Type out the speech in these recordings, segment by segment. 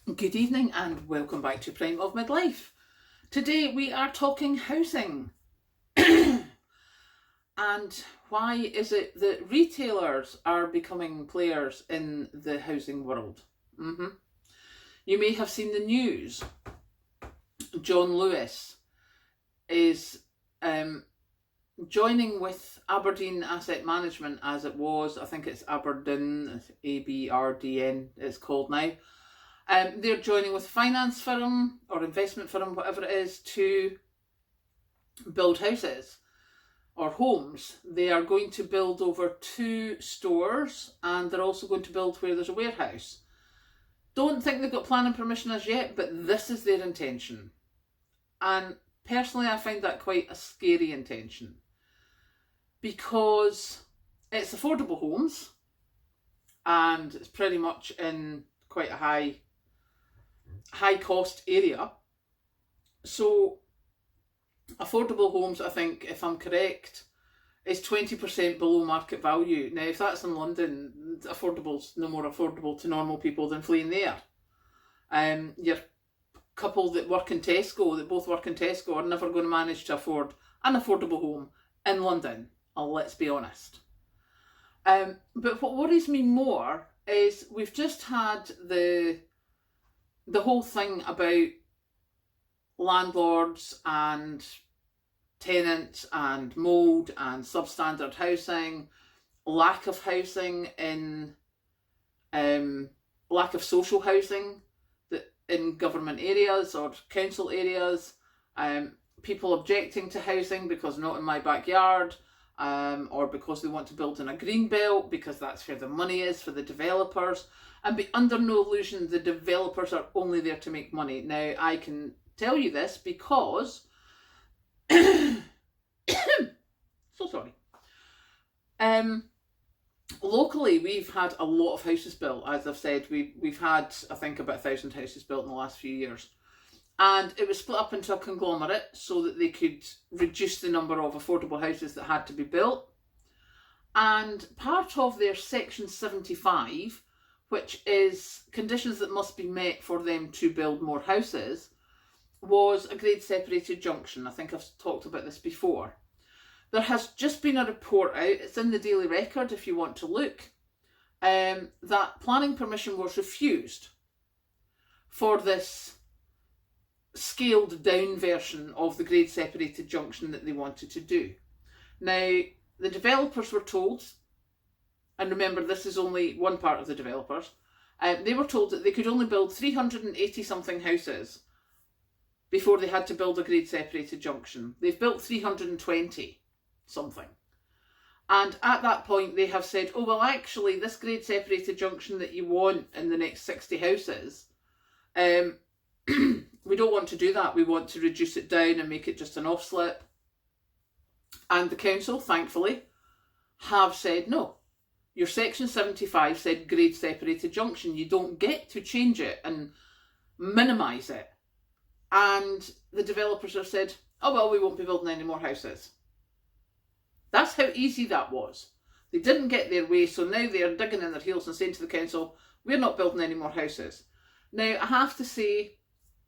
Good evening and welcome back to Prime of Midlife. Today we are talking housing. And why is it that retailers are becoming players in the housing world? You may have seen the news. John Lewis is joining with Aberdeen Asset Management, as it was. I think it's Aberdeen, ABRDN it's called now. They're joining with finance firm or investment firm, whatever it is, to build houses or homes. They are going to build over 2 stores, and they're also going to build where there's a warehouse. Don't think they've got planning permission as yet, but this is their intention. And personally, I find that quite a scary intention, because it's affordable homes and it's pretty much in quite a high cost area. So affordable homes, I think, if I'm correct, is 20% below market value. Now, if that's in London, affordable's no more affordable to normal people than fleeing there. Your couple that work in Tesco, that both work in Tesco, are never going to manage to afford an affordable home in London. Let's be honest. But what worries me more is we've just had the whole thing about landlords and tenants and mould and substandard housing, lack of housing in lack of social housing in government areas or council areas, people objecting to housing because not in my backyard, or because they want to build in a green belt because that's where the money is for the developers. And be under no illusion, the developers are only there to make money. Now, I can tell you this because so sorry. Locally, we've had a lot of houses built. As I've said, we've had, I think, about 1,000 houses built in the last few years. And it was split up into a conglomerate so that they could reduce the number of affordable houses that had to be built. And part of their Section 75, which is conditions that must be met for them to build more houses, was a grade separated junction. I think I've talked about this before. There has just been a report out, it's in the Daily Record if you want to look, that planning permission was refused for this scaled down version of the grade separated junction that they wanted to do. Now, the developers were told, and remember this is only one part of the developers, they were told that they could only build 380 something houses before they had to build a grade separated junction. They've built 320 something. And at that point they have said, oh well, actually this grade separated junction that you want in the next 60 houses, we don't want to do that. We want to reduce it down and make it just an off slip. And the council, thankfully, have said no. Your Section 75 said grade separated junction. You don't get to change it and minimise it. And the developers have said, oh well, we won't be building any more houses. That's how easy that was. They didn't get their way, so now they're digging in their heels and saying to the council, we're not building any more houses. Now, I have to say,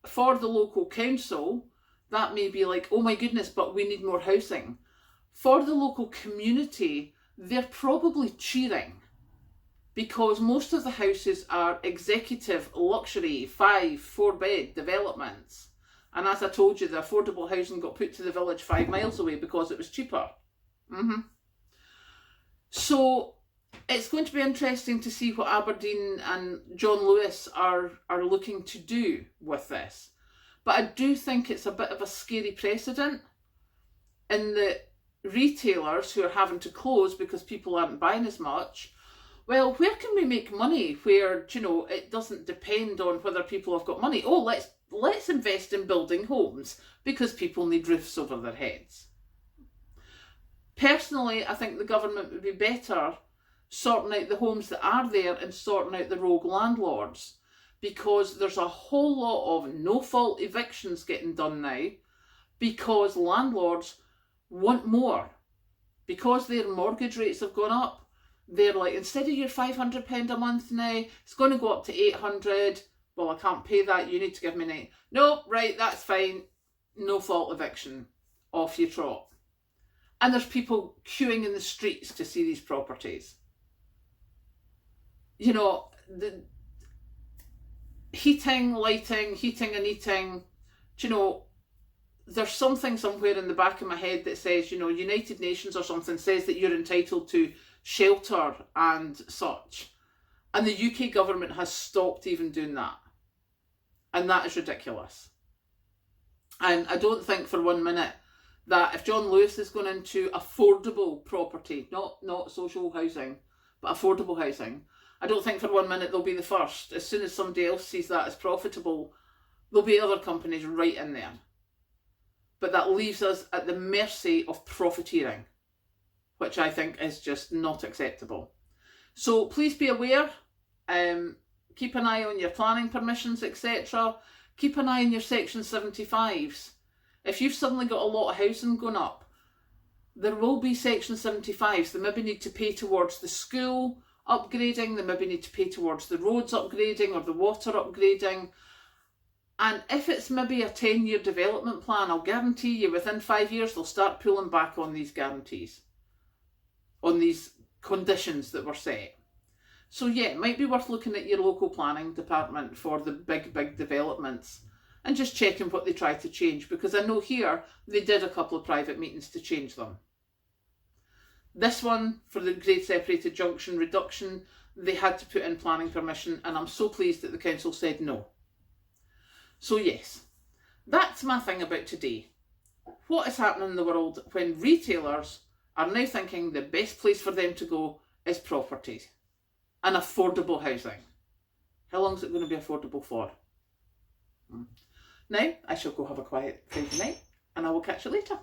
for the local council, that may be like, oh my goodness, but we need more housing. For the local community, they're probably cheering, because most of the houses are executive luxury 4-bed developments. And as I told you, the affordable housing got put to the village 5 miles away because it was cheaper. So it's going to be interesting to see what Aberdeen and John Lewis are looking to do with this. But I do think it's a bit of a scary precedent in that retailers who are having to close because people aren't buying as much, well, where can we make money where, you know, it doesn't depend on whether people have got money? Oh, let's invest in building homes because people need roofs over their heads. Personally, I think the government would be better sorting out the homes that are there and sorting out the rogue landlords, because there's a whole lot of no-fault evictions getting done now because landlords want more. Because their mortgage rates have gone up, they're like, instead of your £500 a month now, it's going to go up to 800. Well, I can't pay that, you need to give me 9. No, right, that's fine. No fault eviction. Off you trot. And there's people queuing in the streets to see these properties. You know, the heating, lighting, heating and eating, do you know, there's something somewhere in the back of my head that says, you know, United Nations or something says that you're entitled to shelter and such. And the UK government has stopped even doing that. And that is ridiculous. And I don't think for 1 minute that if John Lewis is going into affordable property, not social housing, but affordable housing, I don't think for 1 minute they'll be the first. As soon as somebody else sees that as profitable, there'll be other companies right in there. But that leaves us at the mercy of profiteering, which I think is just not acceptable. So please be aware, keep an eye on your planning permissions, etc. Keep an eye on your Section 75s. If you've suddenly got a lot of housing going up, there will be Section 75s. They maybe need to pay towards the school upgrading, they maybe need to pay towards the roads upgrading or the water upgrading. And if it's maybe a 10-year development plan, I'll guarantee you within 5 years they'll start pulling back on these guarantees, on these conditions that were set. So yeah, it might be worth looking at your local planning department for the big developments and just checking what they try to change, because I know here they did a couple of private meetings to change them. This one, for the grade separated junction reduction, they had to put in planning permission, and I'm so pleased that the council said no. So yes, that's my thing about today. What is happening in the world when retailers are now thinking the best place for them to go is properties and affordable housing. How long is it going to be affordable for? Now, I shall go have a quiet Friday night, and I will catch you later.